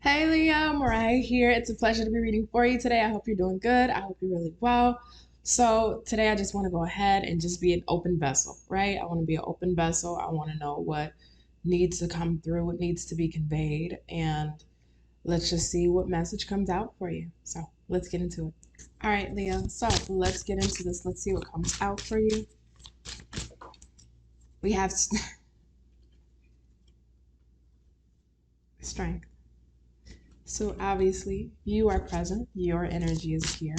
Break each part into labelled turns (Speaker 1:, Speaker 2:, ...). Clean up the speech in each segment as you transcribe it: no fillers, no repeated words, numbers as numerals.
Speaker 1: Hey Leo, Mariah here. It's a pleasure to be reading for you today. I hope you're doing good. I hope you're really well. So today I just want to go ahead and just be an open vessel, right? I want to be an open vessel. I want to know what needs to come through, what needs to be conveyed, and let's just see what message comes out for you. So let's get into it. All right, Leo. So let's get into this. Let's see what comes out for you. We have strength. So obviously you are present. Your energy is here.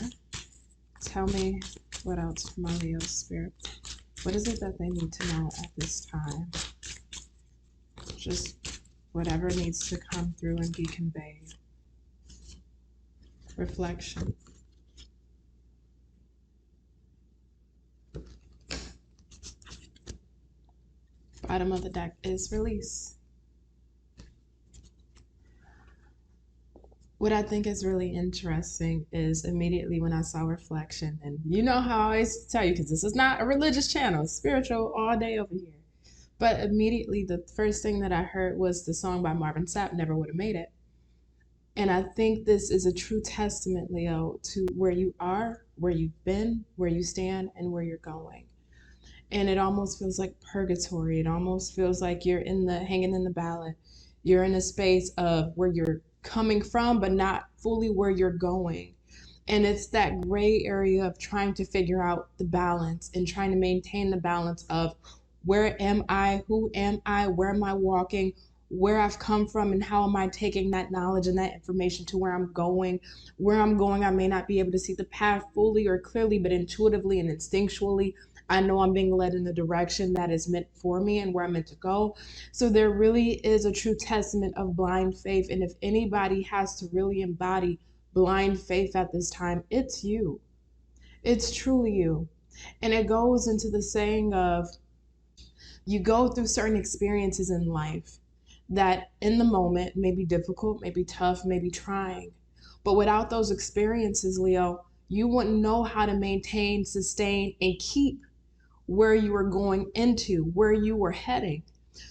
Speaker 1: Tell me what else from my Leo spirit. What is it that they need to know at this time? Just whatever needs to come through and be conveyed. Reflection. Bottom of the deck is release. What I think is really interesting is immediately when I saw reflection, and you know how I always tell you, because this is not a religious channel, it's spiritual all day over here. But immediately the first thing that I heard was the song by Marvin Sapp, Never Would Have Made It. And I think this is a true testament, Leo, to where you are, where you've been, where you stand, and where you're going. And it almost feels like purgatory. It almost feels like you're hanging in the balance. You're in a space of where you're coming from, but not fully where you're going. And it's that gray area of trying to figure out the balance and trying to maintain the balance of where am I, who am I, where am I walking, where I've come from, and how am I taking that knowledge and that information to where I'm going. Where I'm going, I may not be able to see the path fully or clearly, but intuitively and instinctually, I know I'm being led in the direction that is meant for me and where I'm meant to go. So there really is a true testament of blind faith. And if anybody has to really embody blind faith at this time, it's you. It's truly you. And it goes into the saying of you go through certain experiences in life that in the moment may be difficult, may be tough, may be trying. But without those experiences, Leo, you wouldn't know how to maintain, sustain, and keep where you were going into, where you were heading.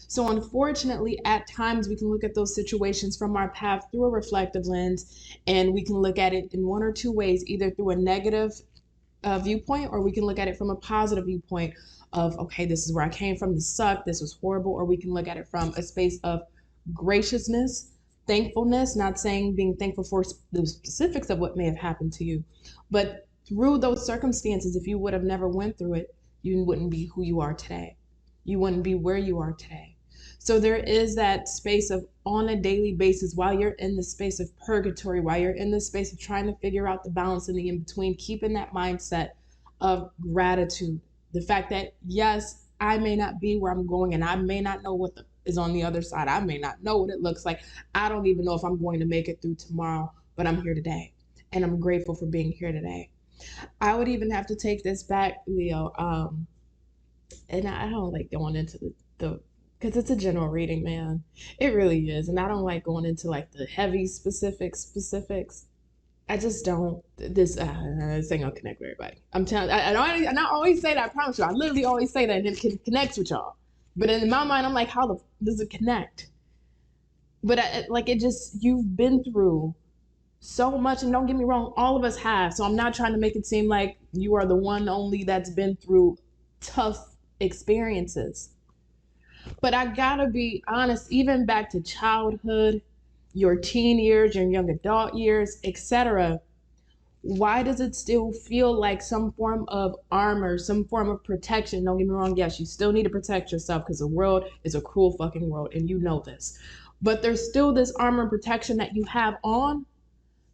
Speaker 1: So unfortunately, at times we can look at those situations from our path through a reflective lens, and we can look at it in one or two ways, either through a negative viewpoint, or we can look at it from a positive viewpoint of, okay, this is where I came from, this sucked, this was horrible, or we can look at it from a space of graciousness, thankfulness, not saying being thankful for the specifics of what may have happened to you, but through those circumstances, if you would have never went through it, you wouldn't be who you are today. You wouldn't be where you are today. So there is that space of on a daily basis, while you're in the space of purgatory, while you're in the space of trying to figure out the balance in the in-between, keeping that mindset of gratitude. The fact that, yes, I may not be where I'm going and I may not know what is on the other side. I may not know what it looks like. I don't even know if I'm going to make it through tomorrow, but I'm here today. And I'm grateful for being here today. I would even have to take this back, Leo. And I don't like going into the because it's a general reading, man. It really is. And I don't like going into like the heavy specifics. I just don't. This ain't gonna connect with everybody. I'm telling. I don't always say that. I promise you. I literally always say that, and it connects with y'all. But in my mind, I'm like, how does it connect? But you've been through so much, and don't get me wrong, all of us have. So I'm not trying to make it seem like you are the one only that's been through tough experiences. But I gotta be honest, even back to childhood, your teen years, your young adult years, etc. Why does it still feel like some form of armor, some form of protection? Don't get me wrong, yes, you still need to protect yourself because the world is a cruel fucking world, and you know this. But there's still this armor and protection that you have on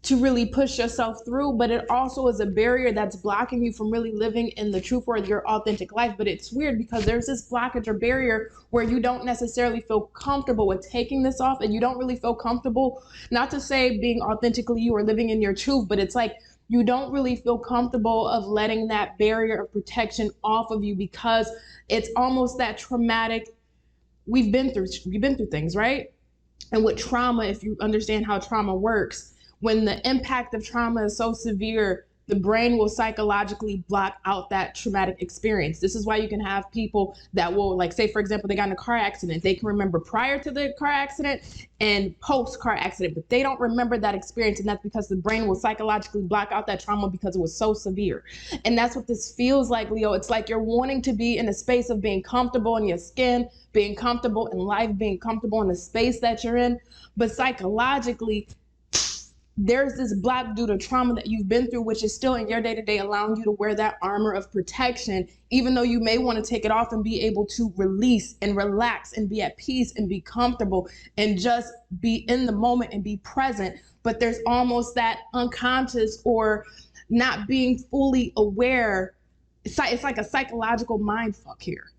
Speaker 1: to really push yourself through, but it also is a barrier that's blocking you from really living in the truth or your authentic life. But it's weird because there's this blockage or barrier where you don't necessarily feel comfortable with taking this off, and you don't really feel comfortable, not to say being authentically you or living in your truth, but it's like you don't really feel comfortable of letting that barrier of protection off of you because it's almost that traumatic. We've been through things, right? And with trauma, if you understand how trauma works, when the impact of trauma is so severe, the brain will psychologically block out that traumatic experience. This is why you can have people that will, like, say, for example, they got in a car accident. They can remember prior to the car accident and post car accident, but they don't remember that experience. And that's because the brain will psychologically block out that trauma because it was so severe. And that's what this feels like, Leo. It's like you're wanting to be in a space of being comfortable in your skin, being comfortable in life, being comfortable in the space that you're in. But psychologically, there's this block due to trauma that you've been through, which is still in your day-to-day allowing you to wear that armor of protection, even though you may want to take it off and be able to release and relax and be at peace and be comfortable and just be in the moment and be present. But there's almost that unconscious or not being fully aware. It's like a psychological mind fuck here,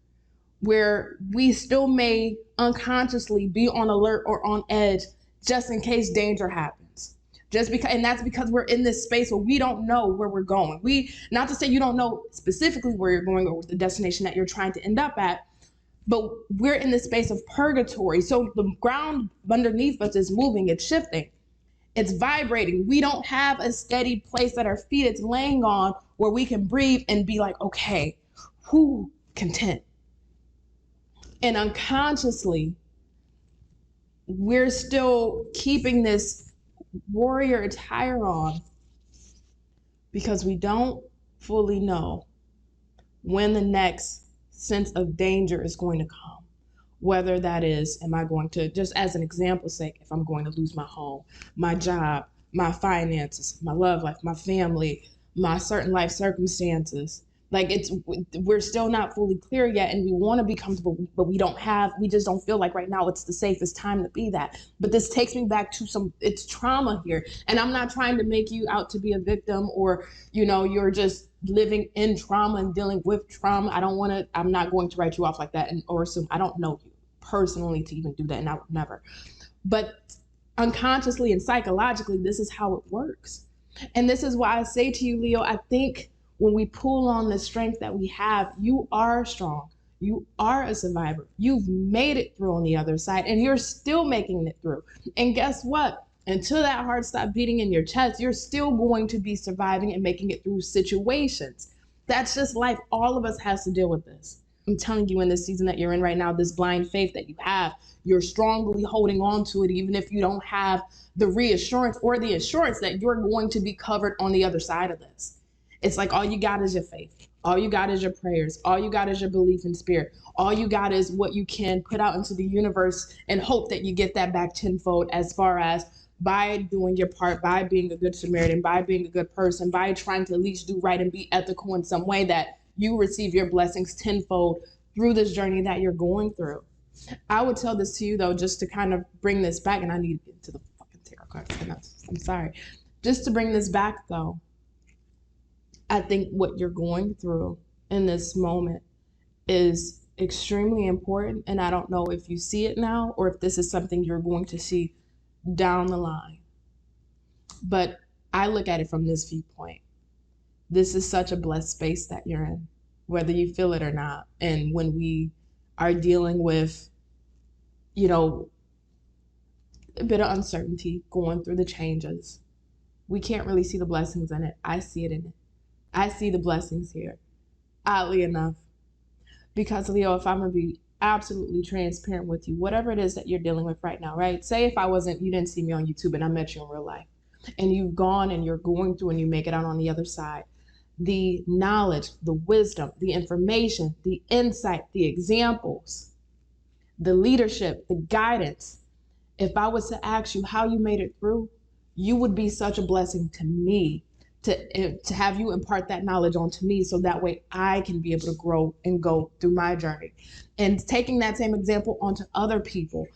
Speaker 1: where we still may unconsciously be on alert or on edge just in case danger happens. Just because, and that's because we're in this space where we don't know where we're going. Not to say you don't know specifically where you're going or the destination that you're trying to end up at, but we're in this space of purgatory. So the ground underneath us is moving, it's shifting, it's vibrating. We don't have a steady place at our feet it's laying on where we can breathe and be like, okay, content. And unconsciously, we're still keeping this warrior attire on because we don't fully know when the next sense of danger is going to come. Whether that is, am I going to, just as an example's sake, if I'm going to lose my home, my job, my finances, my love life, my family, my certain life circumstances. Like, we're still not fully clear yet, and we want to be comfortable, but we just don't feel like right now it's the safest time to be that. But this takes me back to it's trauma here. And I'm not trying to make you out to be a victim or, you're just living in trauma and dealing with trauma. I'm not going to write you off like that or assume. I don't know you personally to even do that, and I would never. But unconsciously and psychologically, this is how it works. And this is why I say to you, Leo, I think when we pull on the strength that we have, you are strong. You are a survivor. You've made it through on the other side, and you're still making it through. And guess what? Until that heart stops beating in your chest, you're still going to be surviving and making it through situations. That's just life. All of us has to deal with this. I'm telling you, in this season that you're in right now, this blind faith that you have, you're strongly holding on to it, even if you don't have the reassurance or the assurance that you're going to be covered on the other side of this. It's like all you got is your faith. All you got is your prayers. All you got is your belief in spirit. All you got is what you can put out into the universe and hope that you get that back tenfold, as far as by doing your part, by being a good Samaritan, by being a good person, by trying to at least do right and be ethical in some way, that you receive your blessings tenfold through this journey that you're going through. I would tell this to you, though, just to kind of bring this back, and I need to get into the fucking tarot cards. I'm sorry. Just to bring this back, though, I think what you're going through in this moment is extremely important. And I don't know if you see it now or if this is something you're going to see down the line. But I look at it from this viewpoint. This is such a blessed space that you're in, whether you feel it or not. And when we are dealing with, a bit of uncertainty, going through the changes, we can't really see the blessings in it. I see it in it. I see the blessings here, oddly enough, because, Leo, if I'm going to be absolutely transparent with you, whatever it is that you're dealing with right now, right? Say if you didn't see me on YouTube and I met you in real life, and you've gone and you're going through and you make it out on the other side, the knowledge, the wisdom, the information, the insight, the examples, the leadership, the guidance, if I was to ask you how you made it through, you would be such a blessing to me. To have you impart that knowledge onto me, so that way I can be able to grow and go through my journey. And taking that same example onto other people,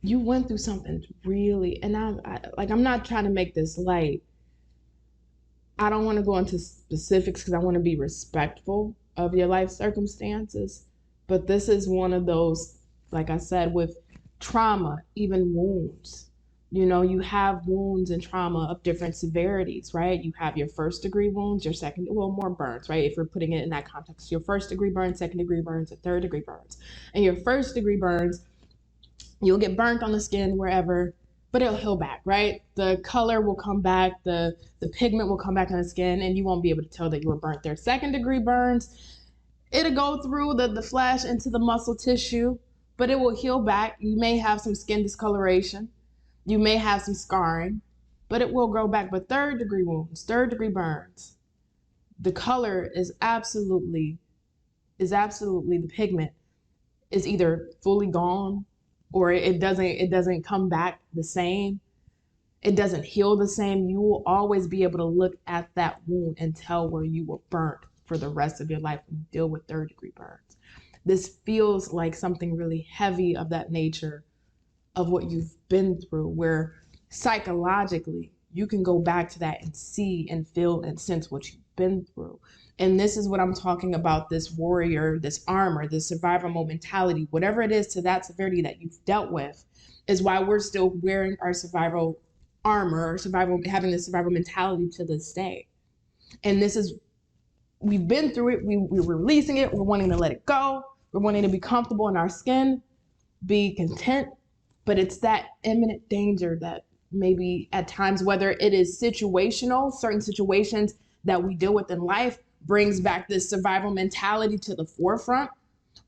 Speaker 1: you went through something really, and I'm not trying to make this light. I don't want to go into specifics because I want to be respectful of your life circumstances, but this is one of those, like I said, with trauma, even wounds. You have wounds and trauma of different severities, right? You have your first degree wounds, more burns, right? If we're putting it in that context, your first degree burns, second degree burns, and third degree burns. And your first degree burns, you'll get burnt on the skin wherever, but it'll heal back, right? The color will come back, the pigment will come back on the skin, and you won't be able to tell that you were burnt there. Second degree burns, it'll go through the flesh into the muscle tissue, but it will heal back. You may have some skin discoloration, you may have some scarring, but it will grow back. But third degree wounds, third degree burns, the color is absolutely the pigment is either fully gone, or it doesn't come back the same. It doesn't heal the same. You will always be able to look at that wound and tell where you were burnt for the rest of your life when you deal with third degree burns. This feels like something really heavy of that nature of what you've been through, where psychologically you can go back to that and see and feel and sense what you've been through. And this is what I'm talking about, this warrior, this armor, this survival mode mentality, whatever it is to that severity that you've dealt with, is why we're still wearing our survival armor, survival, having this survival mentality to this day. And this is, we've been through it, we're releasing it, we're wanting to let it go, we're wanting to be comfortable in our skin, be content, but it's that imminent danger that maybe at times, whether it is situational, certain situations that we deal with in life brings back this survival mentality to the forefront,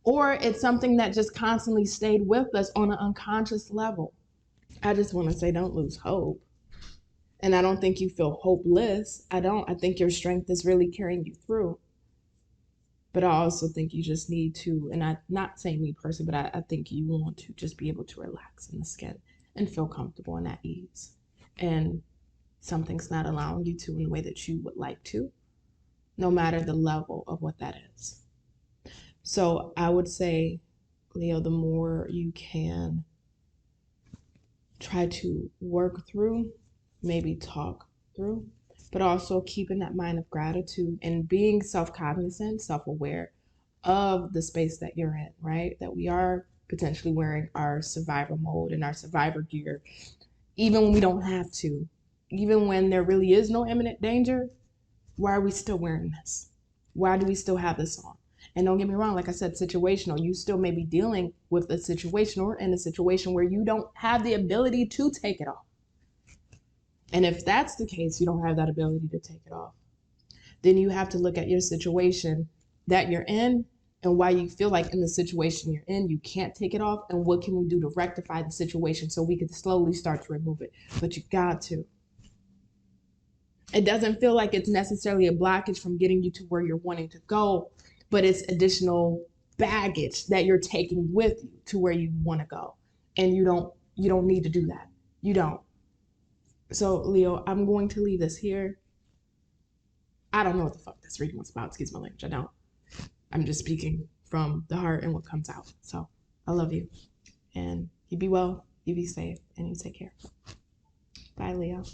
Speaker 1: or it's something that just constantly stayed with us on an unconscious level. I just want to say, don't lose hope. And I don't think you feel hopeless. I think your strength is really carrying you through. But I also think you just need to, and I'm not saying me personally, but I think you want to just be able to relax in the skin and feel comfortable and at ease. And something's not allowing you to in the way that you would like to, no matter the level of what that is. So I would say, Leo, the more you can try to work through, maybe talk through, but also keeping that mind of gratitude and being self-cognizant, self-aware of the space that you're in, right? That we are potentially wearing our survival mode and our survivor gear, even when we don't have to, even when there really is no imminent danger. Why are we still wearing this? Why do we still have this on? And don't get me wrong, like I said, situational. You still may be dealing with a situation or in a situation where you don't have the ability to take it off. And if that's the case, you don't have that ability to take it off, then you have to look at your situation that you're in and why you feel like in the situation you're in, you can't take it off, and what can we do to rectify the situation so we can slowly start to remove it. But you got to. It doesn't feel like it's necessarily a blockage from getting you to where you're wanting to go, but it's additional baggage that you're taking with you to where you want to go. And you don't need to do that. You don't. So Leo, I'm going to leave this here. I don't know what the fuck this reading was about. Excuse my language. I don't. I'm just speaking from the heart and what comes out. So I love you. And you be well, you be safe, and you take care. Bye, Leo.